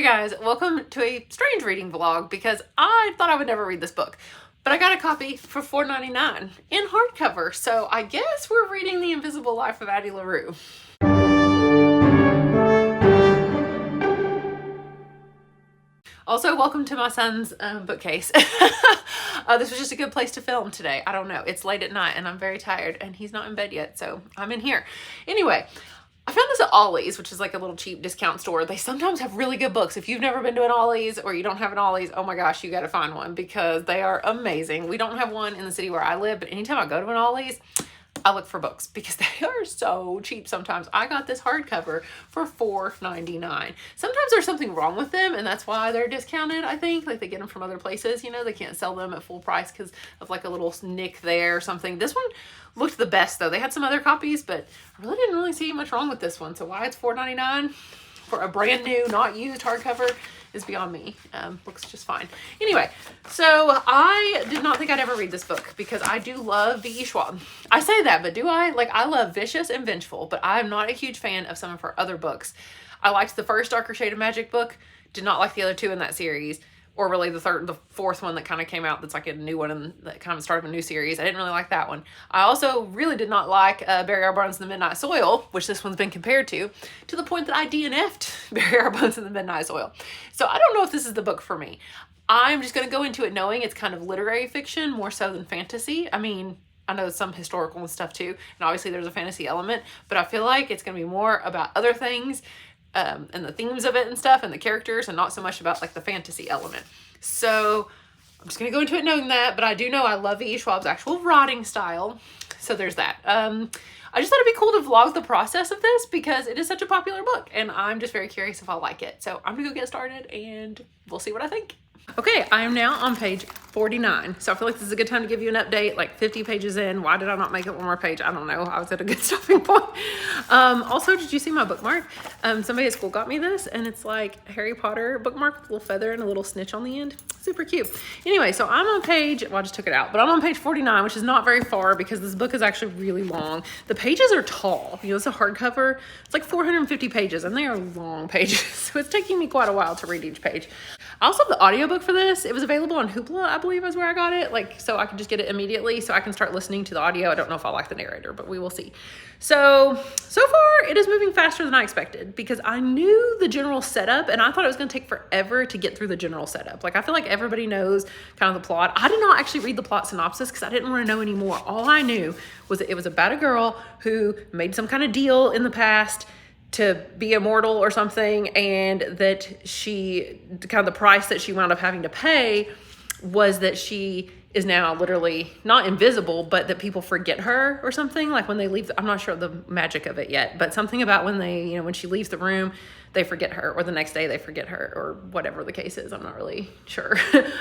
guys, welcome to a strange reading vlog because I thought I would never read this book, but I got a copy for $4.99 in hardcover, so I guess we're reading The Invisible Life of Addie LaRue. Also, welcome to my son's bookcase. This was just a good place to film today. I don't know. It's late at night and I'm very tired and he's not in bed yet, so I'm in here. Anyway, I found this at Ollie's, which is like a little cheap discount store. They sometimes have really good books. If you've never been to an Ollie's or you don't have an Ollie's, oh my gosh, you got to find one because they are amazing. We don't have one in the city where I live, but anytime I go to an Ollie's, I look for books because they are so cheap sometimes. I got this hardcover for $4.99. Sometimes there's something wrong with them and that's why they're discounted, I think. Like they get them from other places, you know, they can't sell them at full price because of like a little nick there or something. This one looked the best though. They had some other copies, but I didn't really see much wrong with this one. So why it's $4.99 for a brand new, not used hardcover is beyond me. Looks just fine. Anyway, so I did not think I'd ever read this book because I do love V.E. Schwab. I say that, but do I? Like, I love Vicious and Vengeful, but I'm not a huge fan of some of her other books. I liked the first Darker Shade of Magic book, did not like the other two in that series, or really the fourth one that kind of came out that's like a new one and that kind of started a new series. I didn't really like that one. I also really did not like Barry R. Bonds and the Midnight Soil, which this one's been compared to the point that I DNF'd Barry R. Bonds and the Midnight Soil. So I don't know if this is the book for me. I'm just going to go into it knowing it's kind of literary fiction more so than fantasy. I mean, I know some historical and stuff too, and obviously there's a fantasy element, but I feel like it's going to be more about other things and the themes of it and stuff and the characters and not so much about like the fantasy element. So I'm just going to go into it knowing that, but I do know I love V.E. Schwab's actual writing style. So there's that. I just thought it'd be cool to vlog the process of this because it is such a popular book and I'm just very curious if I'll like it. So I'm gonna go get started and we'll see what I think. Okay, I am now on page 49. So I feel like this is a good time to give you an update, like 50 pages in. Why did I not make it one more page? I don't know. I was at a good stopping point. Also, did you see my bookmark? Somebody at school got me this and it's like Harry Potter bookmark with a little feather and a little snitch on the end. Super cute. Anyway, so I'm on page, well, I just took it out, but I'm on page 49, which is not very far because this book is actually really long. The pages are tall. You know, it's a hardcover. It's like 450 pages and they are long pages. So it's taking me quite a while to read each page. I also have the audiobook for this. It was available on Hoopla, I believe is where I got it. Like, so I could just get it immediately so I can start listening to the audio. I don't know if I like the narrator, but we will see. So far it is moving faster than I expected because I knew the general setup and I thought it was going to take forever to get through the general setup. Like, I feel like everybody knows kind of the plot. I did not actually read the plot synopsis because I didn't want to know anymore. All I knew was that it was about a girl who made some kind of deal in the past to be immortal or something, and that she, kind of the price that she wound up having to pay was that she is now literally not invisible, but that people forget her or something. Like when they leave, I'm not sure the magic of it yet, but something about when they, you know, when she leaves the room, they forget her, or the next day they forget her, or whatever the case is. I'm not really sure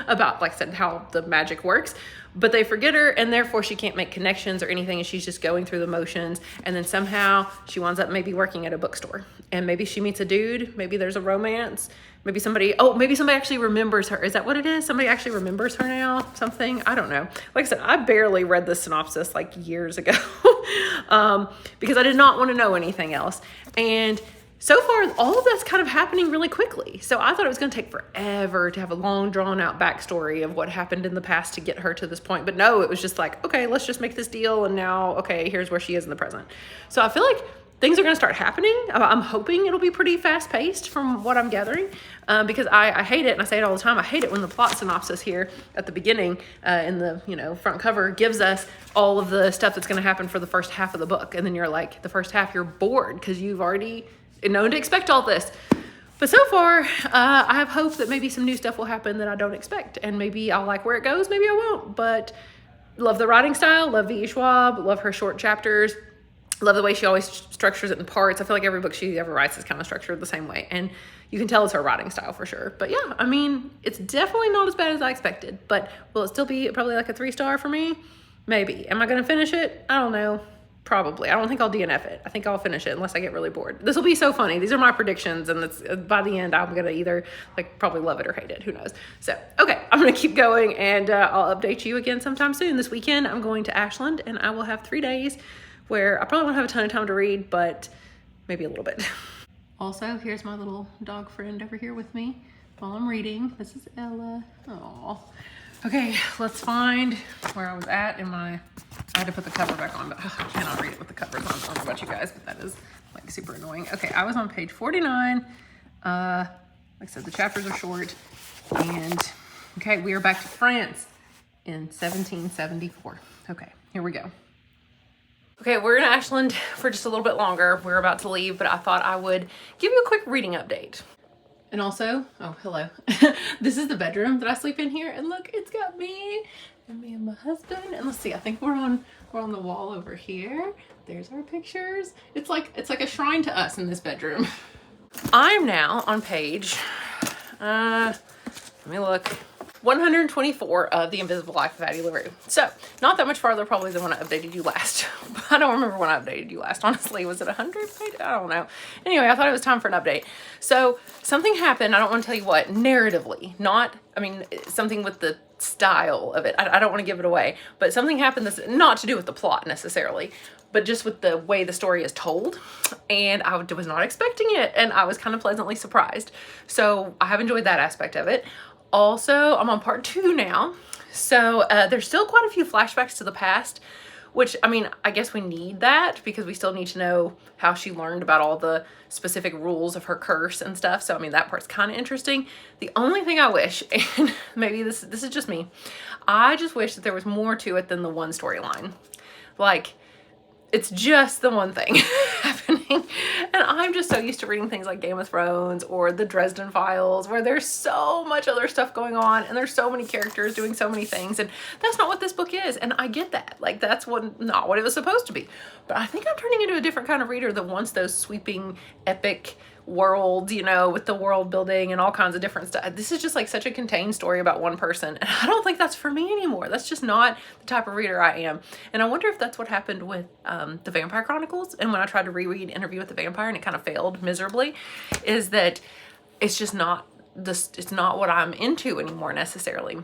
about, like I said, how the magic works, but they forget her and therefore she can't make connections or anything. And she's just going through the motions. And then somehow she winds up maybe working at a bookstore and maybe she meets a dude. Maybe there's a romance. Maybe somebody actually remembers her. Is that what it is? Somebody actually remembers her now, something. I don't know. Like I said, I barely read the synopsis like years ago because I did not want to know anything else. And so far, all of that's kind of happening really quickly. So I thought it was going to take forever to have a long, drawn-out backstory of what happened in the past to get her to this point. But no, it was just like, okay, let's just make this deal. And now, okay, here's where she is in the present. So I feel like things are going to start happening. I'm hoping it'll be pretty fast-paced from what I'm gathering because I hate it, and I say it all the time, I hate it when the plot synopsis here at the beginning in the, you know, front cover gives us all of the stuff that's going to happen for the first half of the book. And then you're like, the first half, you're bored because you've already known to expect all this. But so far, I have hope that maybe some new stuff will happen that I don't expect. And maybe I'll like where it goes, maybe I won't. But love the writing style, love V.E. Schwab, love her short chapters, love the way she always structures it in parts. I feel like every book she ever writes is kind of structured the same way. And you can tell it's her writing style for sure. But yeah, I mean, it's definitely not as bad as I expected. But will it still be probably like a 3-star for me? Maybe. Am I going to finish it? I don't know. Probably. I don't think I'll DNF it. I think I'll finish it unless I get really bored. This will be so funny. These are my predictions, and it's, by the end, I'm going to either like probably love it or hate it. Who knows? So, okay, I'm going to keep going, and I'll update you again sometime soon. This weekend, I'm going to Ashland, and I will have 3 days where I probably won't have a ton of time to read, but maybe a little bit. Also, here's my little dog friend over here with me while I'm reading. This is Ella. Aww. Okay, let's find where I was at in my, I had to put the cover back on, but I cannot read it with the covers on. I don't know about you guys, but that is like super annoying. Okay, I was on page 49. Like I said, the chapters are short. And okay, we are back to France in 1774. Okay, here we go. Okay, we're in Ashland for just a little bit longer. We're about to leave, but I thought I would give you a quick reading update. And also, oh, hello. This is the bedroom that I sleep in here. And look, it's got me and my husband. And let's see, I think we're on the wall over here. There's our pictures. It's like a shrine to us in this bedroom. I'm now on page, let me look. 124 of The Invisible Life of Addie LaRue. So, not that much farther probably than when I updated you last. I don't remember when I updated you last, honestly. Was it 100? I don't know. Anyway, I thought it was time for an update. So, something happened, I don't want to tell you what, narratively. Not, I mean, something with the style of it. I don't want to give it away. But something happened that's not to do with the plot necessarily, but just with the way the story is told. And I was not expecting it, and I was kind of pleasantly surprised. So, I have enjoyed that aspect of it. Also, I'm on part 2 now. So there's still quite a few flashbacks to the past, which, I mean, I guess we need that because we still need to know how she learned about all the specific rules of her curse and stuff. So, I mean, that part's kind of interesting. The only thing I wish, and maybe this is just me, I just wish that there was more to it than the one storyline. Like, it's just the one thing happening. And I'm just so used to reading things like Game of Thrones or the Dresden Files, where there's so much other stuff going on and there's so many characters doing so many things. And that's not what this book is. And I get that. Like, that's not what it was supposed to be. But I think I'm turning into a different kind of reader that wants those sweeping, epic world, you know, with the world building and all kinds of different stuff. This is just like such a contained story about one person, and I don't think that's for me anymore. That's just not the type of reader I am. And I wonder if that's what happened with the Vampire Chronicles, and when I tried to reread Interview with the Vampire and it kind of failed miserably, is that it's just not it's not what I'm into anymore necessarily.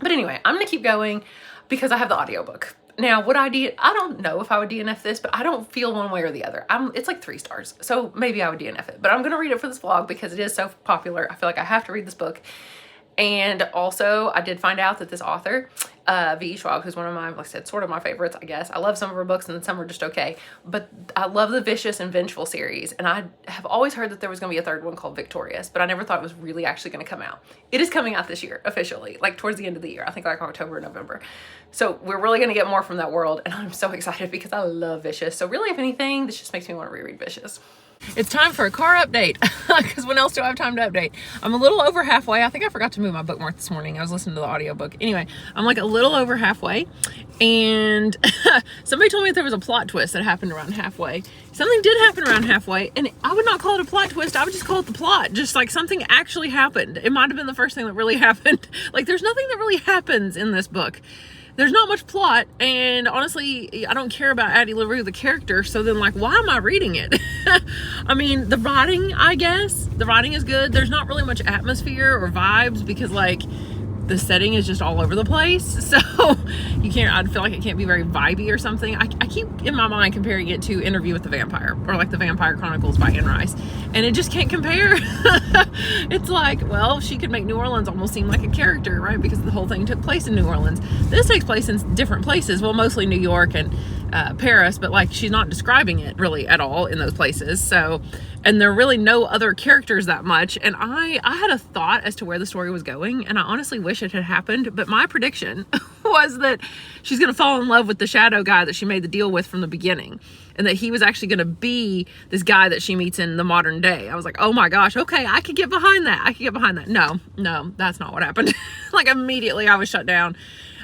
But anyway, I'm gonna keep going because I have the audiobook. Now, would I don't know if I would DNF this, but I don't feel one way or the other. It's like 3 stars, so maybe I would DNF it. But I'm going to read it for this vlog because it is so popular. I feel like I have to read this book. And also, I did find out that this author, V.E. Schwab, who's one of my, like I said, sort of my favorites, I guess. I love some of her books and some are just okay. But I love the Vicious and Vengeful series. And I have always heard that there was going to be a 3rd one called Victorious, but I never thought it was really actually going to come out. It is coming out this year, officially, like towards the end of the year. I think like October or November. So we're really going to get more from that world. And I'm so excited because I love Vicious. So really, if anything, this just makes me want to reread Vicious. It's time for a car update because when else do I have time to update? I'm a little over halfway. I think I forgot to move my bookmark this morning. I was listening to the audiobook. Anyway, I'm like a little over halfway, and somebody told me that there was a plot twist that happened around halfway. Something did happen around halfway, and I would not call it a plot twist. I would just call it the plot. Just like something actually happened. It might have been the first thing that really happened. Like, there's nothing that really happens in this book. There's not much plot, and honestly, I don't care about Addie LaRue, the character, so then, like, why am I reading it? I mean, the writing, I guess. The writing is good. There's not really much atmosphere or vibes because, like, the setting is just all over the place, so I feel like it can't be very vibey or something. I keep in my mind comparing it to Interview with the Vampire, or like the Vampire Chronicles by Anne Rice, and it just can't compare. It's like, well, she could make New Orleans almost seem like a character, right? Because the whole thing took place in New Orleans. This takes place in different places, well, mostly New York and Paris, but like she's not describing it really at all in those places. So, and there are really no other characters that much. And I had a thought as to where the story was going, and I honestly wish it had happened. But my prediction was that she's going to fall in love with the shadow guy that she made the deal with from the beginning, and that he was actually going to be this guy that she meets in the modern day. I was like, oh my gosh, okay, I could get behind that. No, that's not what happened. Like immediately I was shut down.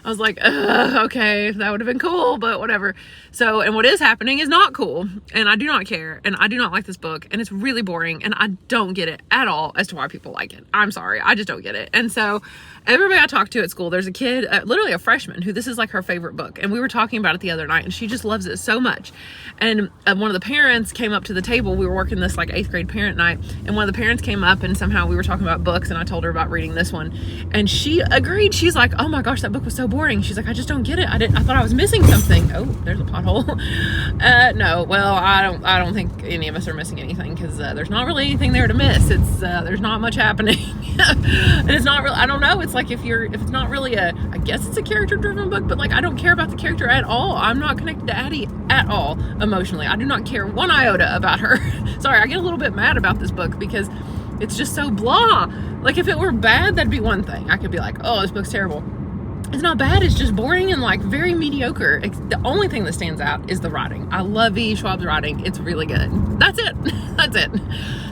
I was like, okay, that would have been cool, but whatever. So, and what is happening is not cool, and I do not care, and I do not like this book, and it's really boring, and I don't get it at all as to why people like it. I'm sorry, I just don't get it. And so everybody I talked to at school, there's a kid, literally a freshman, who this is like her favorite book, and we were talking about it the other night, and she just loves it so much. And one of the parents came up to the table. We were working this like 8th grade parent night, and one of the parents came up, and somehow we were talking about books, and I told her about reading this one, and she agreed. She's like, oh my gosh, that book was so boring. She's like, I just don't get it. I thought I was missing something. Oh, there's a pothole. No, well, I don't think any of us are missing anything, because there's not really anything there to miss. It's there's not much happening. And it's not really, I don't know, it's like if it's not really I guess it's a character driven book, but like I don't care about the character at all. I'm not connected to Addie at all emotionally. I do not care one iota about her. Sorry, I get a little bit mad about this book because it's just so blah. Like if it were bad, that'd be one thing. I could be like, oh, this book's terrible. It's not bad, it's just boring and like very mediocre. The only thing that stands out is the writing. I love V. Schwab's writing. It's really good. That's it. That's it.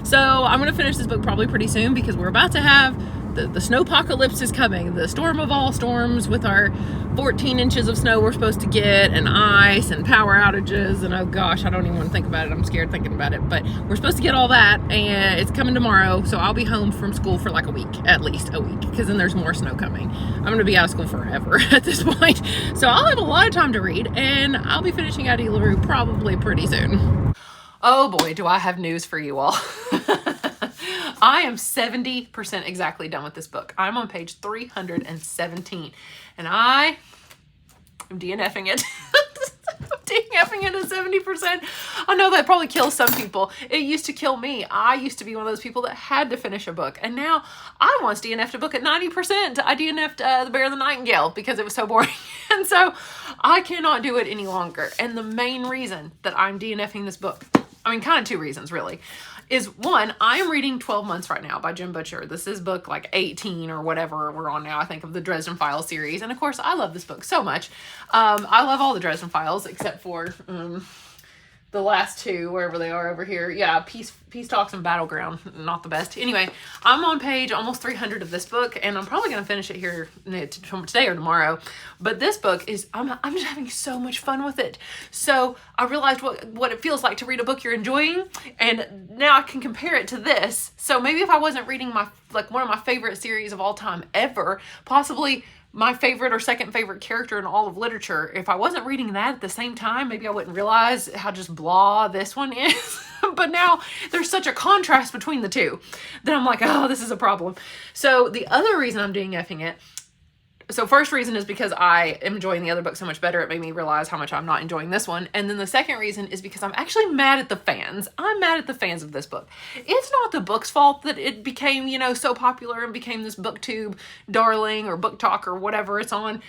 So I'm going to finish this book probably pretty soon, because we're about to have the snowpocalypse is coming. The storm of all storms, with our 14 inches of snow we're supposed to get, and ice and power outages, and oh gosh, I don't even want to think about it. I'm scared thinking about it, but we're supposed to get all that, and it's coming tomorrow, so I'll be home from school for like a week, at least a week, because then there's more snow coming. I'm going to be out of school forever at this point, so I'll have a lot of time to read, and I'll be finishing Addie LaRue probably pretty soon. Oh boy, do I have news for you all. I am 70% exactly done with this book. I'm on page 317, and I am DNFing it. DNFing it at 70%. I know that probably kills some people. It used to kill me. I used to be one of those people that had to finish a book, and now I once DNF'd a book at 90%. I DNF'd The Bear and the Nightingale because it was so boring, and so I cannot do it any longer. And the main reason that I'm DNFing this book, I mean, kind of two reasons really, is one, I am reading 12 Months right now by Jim Butcher. This is book like 18 or whatever we're on now, I think, of the Dresden Files series. And of course, I love this book so much. I love all the Dresden Files except for the last two, wherever they are over here. Yeah, Peace Talks and Battleground, not the best. Anyway, I'm on page almost 300 of this book, and I'm probably going to finish it here today or tomorrow. But this book is, I'm just having so much fun with it. So I realized what it feels like to read a book you're enjoying, and now I can compare it to this. So maybe if I wasn't reading one of my favorite series of all time ever, possibly my favorite or second favorite character in all of literature, if I wasn't reading that at the same time, maybe I wouldn't realize how just blah this one is. But now there's such a contrast between the two that I'm like, oh, this is a problem. So the other reason I'm DNFing it, so first reason is because I am enjoying the other book so much better. It made me realize how much I'm not enjoying this one. And then the second reason is because I'm actually mad at the fans. I'm mad at the fans of this book. It's not the book's fault that it became, so popular and became this BookTube darling or Book Talk or whatever it's on.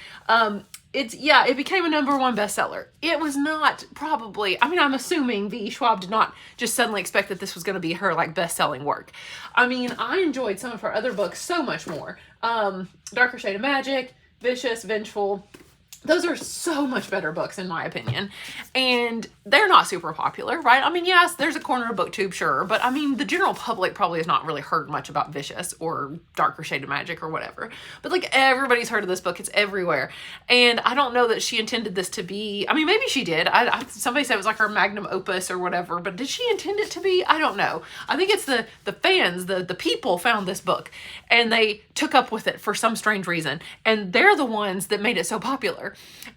It became a #1 bestseller. It was not probably, I'm assuming V. Schwab did not just suddenly expect that this was going to be her best-selling work. I enjoyed some of her other books so much more. Darker Shade of Magic, Vicious, Vengeful. Those are so much better books in my opinion. And they're not super popular, right? Yes, there's a corner of BookTube, sure. But the general public probably has not really heard much about Vicious or Darker Shade of Magic or whatever. But everybody's heard of this book. It's everywhere. And I don't know that she intended this to be, maybe she did. Somebody said it was like her magnum opus or whatever. But did she intend it to be? I don't know. I think it's the fans, the people found this book. And they took up with it for some strange reason. And they're the ones that made it so popular.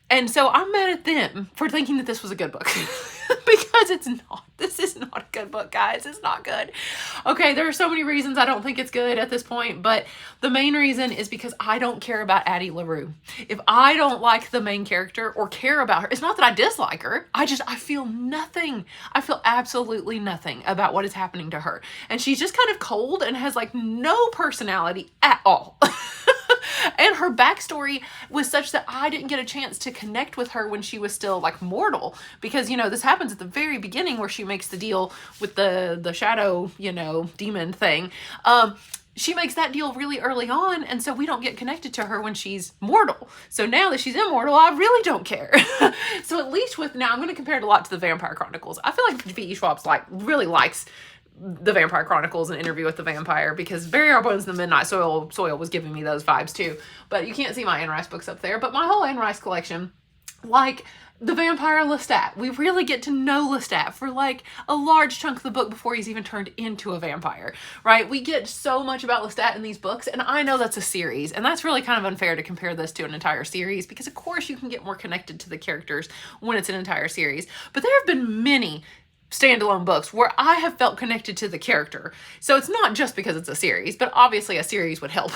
And so I'm mad at them for thinking that this was a good book. Because it's not. This is not a good book, guys. It's not good. Okay, there are so many reasons I don't think it's good at this point, but the main reason is because I don't care about Addie LaRue. If I don't like the main character or care about her, it's not that I dislike her. I feel nothing. I feel absolutely nothing about what is happening to her. And she's just kind of cold and has no personality at all. And her backstory was such that I didn't get a chance to connect with her when she was still mortal, because this happens at the very beginning where she makes the deal with the shadow demon thing. She makes that deal really early on, and so we don't get connected to her when she's mortal. So now that she's immortal, I really don't care. So at least now I'm going to compare it a lot to the Vampire Chronicles. I feel like V.E. Schwab's really likes the Vampire Chronicles and Interview with the Vampire, because Bury Our Bones in the Midnight Soil was giving me those vibes too. But you can't see my Anne Rice books up there. But my whole Anne Rice collection, the vampire Lestat, we really get to know Lestat for a large chunk of the book before he's even turned into a vampire, right? We get so much about Lestat in these books, and I know that's a series, and that's really kind of unfair to compare this to an entire series, because of course you can get more connected to the characters when it's an entire series. But there have been many standalone books where I have felt connected to the character. So it's not just because it's a series, but obviously a series would help.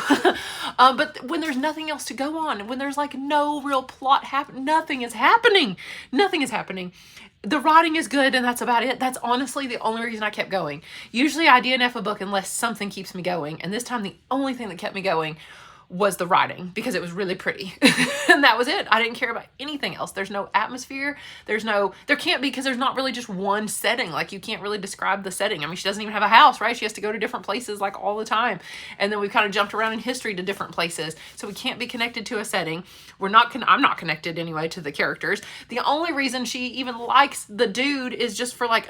But when there's nothing else to go on, when there's like no real plot nothing is happening. Nothing is happening. The writing is good and that's about it. That's honestly the only reason I kept going. Usually I DNF a book unless something keeps me going. And this time the only thing that kept me going was the writing because it was really pretty. And that was it. I didn't care about anything else. There's no atmosphere. There can't be because there's not really just one setting. Like you can't really describe the setting. I mean, she doesn't even have a house, right? She has to go to different places like all the time. And then we've kind of jumped around in history to different places. So we can't be connected to a setting. I'm not connected anyway to the characters. The only reason she even likes the dude is just for like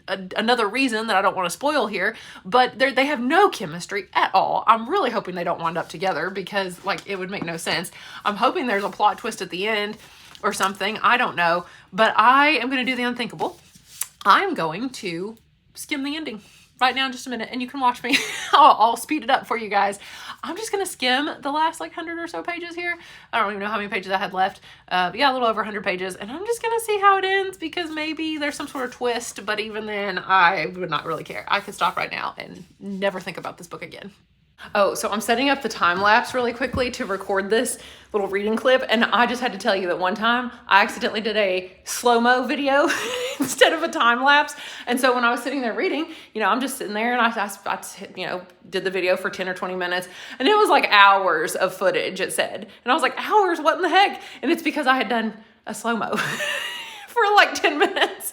another reason that I don't want to spoil here, but they have no chemistry at all. I'm really hoping they don't wind up together because like it would make no sense. I'm hoping there's a plot twist at the end or something. I don't know, but I am going to do the unthinkable. I'm going to skim the ending right now in just a minute and you can watch me. I'll speed it up for you guys. I'm just going to skim the last like 100 or so pages here. I don't even know how many pages I had left. But yeah, a little over 100 pages. And I'm just going to see how it ends because maybe there's some sort of twist. But even then, I would not really care. I could stop right now and never think about this book again. Oh, so I'm setting up the time lapse really quickly to record this little reading clip. And I just had to tell you that one time I accidentally did a slow-mo video instead of a time lapse. And so when I was sitting there reading, I'm just sitting there and I did the video for 10 or 20 minutes and it was like hours of footage, it said. And I was like, hours, what in the heck? And it's because I had done a slow-mo for like 10 minutes.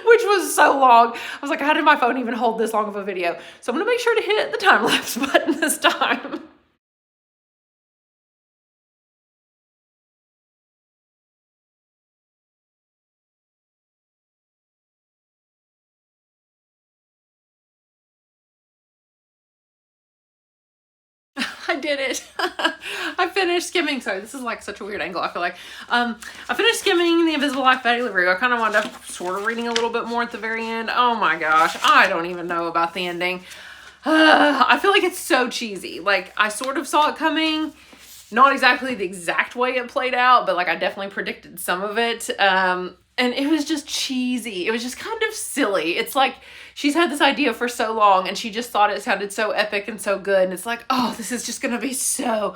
Which was so long. I was like, how did my phone even hold this long of a video? So I'm going to make sure to hit the time lapse button this time. I did it. I finished skimming. Sorry, this is like such a weird angle, I feel like. I finished skimming The Invisible Life of Addie LaRue. I kind of wound up sort of reading a little bit more at the very end. Oh my gosh. I don't even know about the ending. I feel like it's so cheesy. Like, I sort of saw it coming. Not exactly the exact way it played out, but like I definitely predicted some of it. And it was just cheesy. It was just kind of silly. It's like she's had this idea for so long and she just thought it sounded so epic and so good. And it's like, oh, this is just going to be so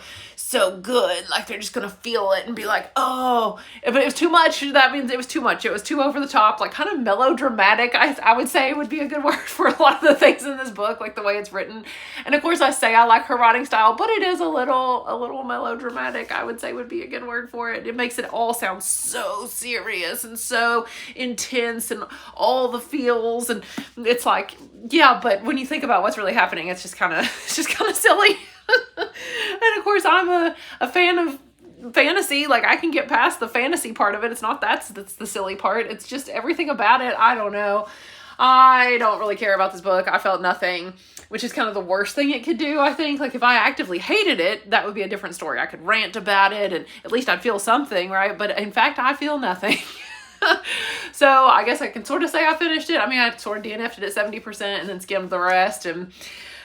good. Like they're just going to feel it and be like, oh, but it was too much. That means it was too much. It was too over the top, like kind of melodramatic. I would say would be a good word for a lot of the things in this book, like the way it's written. And of course I say I like her writing style, but it is a little melodramatic, I would say would be a good word for it. It makes it all sound so serious and so intense and all the feels. And it's like, yeah, but when you think about what's really happening, it's just kind of silly. And of course I'm a fan of fantasy. Like I can get past the fantasy part of it. It's not that's the silly part. It's just everything about it. I don't know. I don't really care about this book. I felt nothing, which is kind of the worst thing it could do, I think. Like if I actively hated it, that would be a different story. I could rant about it and at least I'd feel something, right? But in fact, I feel nothing. So I guess I can sort of say I finished it. I mean, I sort of DNF'd it at 70% and then skimmed the rest. And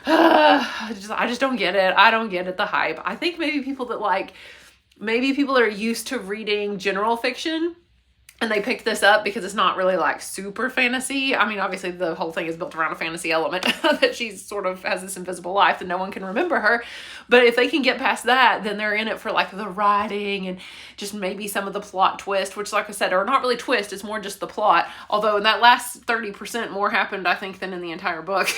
I just don't get it. I don't get it, the hype. I think maybe people that are used to reading general fiction and they picked this up because it's not really like super fantasy. I mean, obviously the whole thing is built around a fantasy element that she sort of has this invisible life and no one can remember her. But if they can get past that, then they're in it for like the writing and just maybe some of the plot twist, which like I said, are not really twist. It's more just the plot. Although in that last 30% more happened, I think, than in the entire book.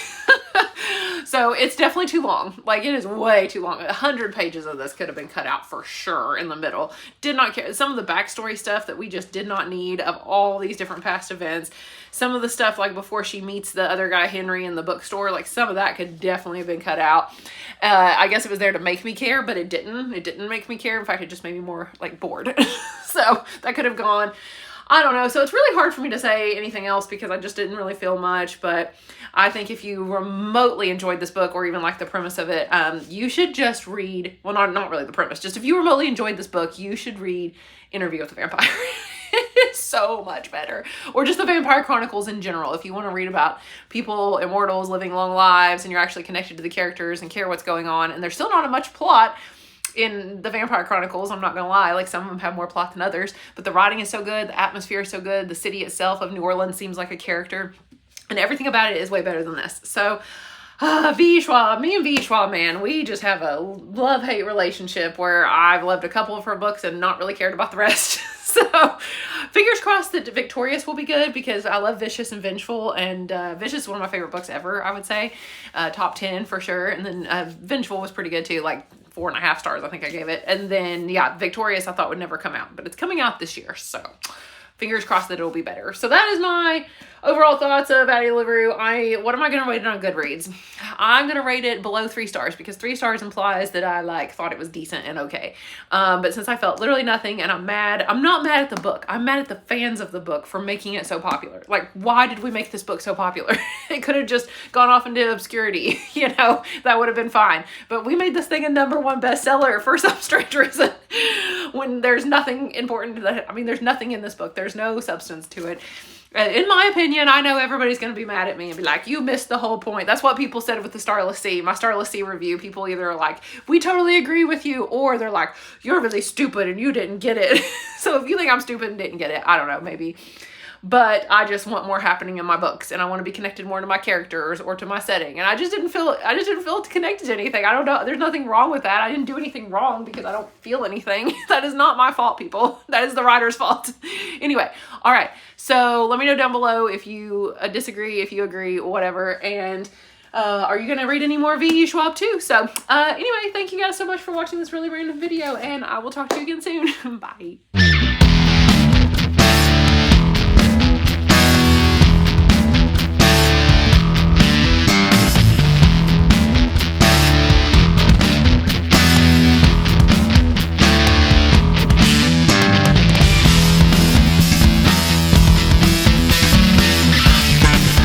So it's definitely too long. Like it is way too long. 100 pages of this could have been cut out for sure in the middle. Did not care. Some of the backstory stuff that we just did not need of all these different past events. Some of the stuff like before she meets the other guy, Henry, in the bookstore, like some of that could definitely have been cut out. I guess it was there to make me care, but it didn't. It didn't make me care. In fact, it just made me more like bored. So that could have gone. I don't know. So it's really hard for me to say anything else because I just didn't really feel much. But I think if you remotely enjoyed this book or even like the premise of it, you should just read, well, not really the premise, just if you remotely enjoyed this book, you should read Interview with the Vampire. It's so much better. Or just the Vampire Chronicles in general. If you want to read about people, immortals, living long lives, and you're actually connected to the characters and care what's going on, and there's still not a much plot in the Vampire Chronicles, I'm not gonna lie, like some of them have more plot than others, but the writing is so good, the atmosphere is so good, the city itself of New Orleans seems like a character and everything about it is way better than this. So V. Schwab, me and V. Schwab, man, we just have a love-hate relationship where I've loved a couple of her books and not really cared about the rest. So fingers crossed that Victorious will be good, because I love Vicious and Vengeful, and Vicious is one of my favorite books ever, I would say. Top 10 for sure. And then Vengeful was pretty good too, like 4.5 stars I think I gave it. And then yeah, Victorious I thought would never come out, but it's coming out this year, so fingers crossed that it'll be better. So that is my overall thoughts of Addie LaRue. What am I going to rate it on Goodreads? I'm going to rate it below 3 stars, because 3 stars implies that I like thought it was decent and okay. But since I felt literally nothing, and I'm not mad at the book. I'm mad at the fans of the book for making it so popular. Like, why did we make this book so popular? It could have just gone off into obscurity, you know, that would have been fine. But we made this thing a #1 bestseller for some strange reason, when there's nothing important I mean, there's nothing in this book. There's no substance to it. In my opinion, I know everybody's going to be mad at me and be like, you missed the whole point. That's what people said with the Starless Sea. My Starless Sea review, people either are like, we totally agree with you, or they're like, you're really stupid and you didn't get it. So if you think I'm stupid and didn't get it, I don't know, maybe. But I just want more happening in my books, and I want to be connected more to my characters or to my setting. And I just didn't feel connected to anything. I don't know. There's nothing wrong with that. I didn't do anything wrong because I don't feel anything. That is not my fault, people. That is the writer's fault. Anyway, all right. So let me know down below if you disagree, if you agree, whatever. And are you going to read any more V. Schwab too? So anyway, thank you guys so much for watching this really random video, and I will talk to you again soon. Bye.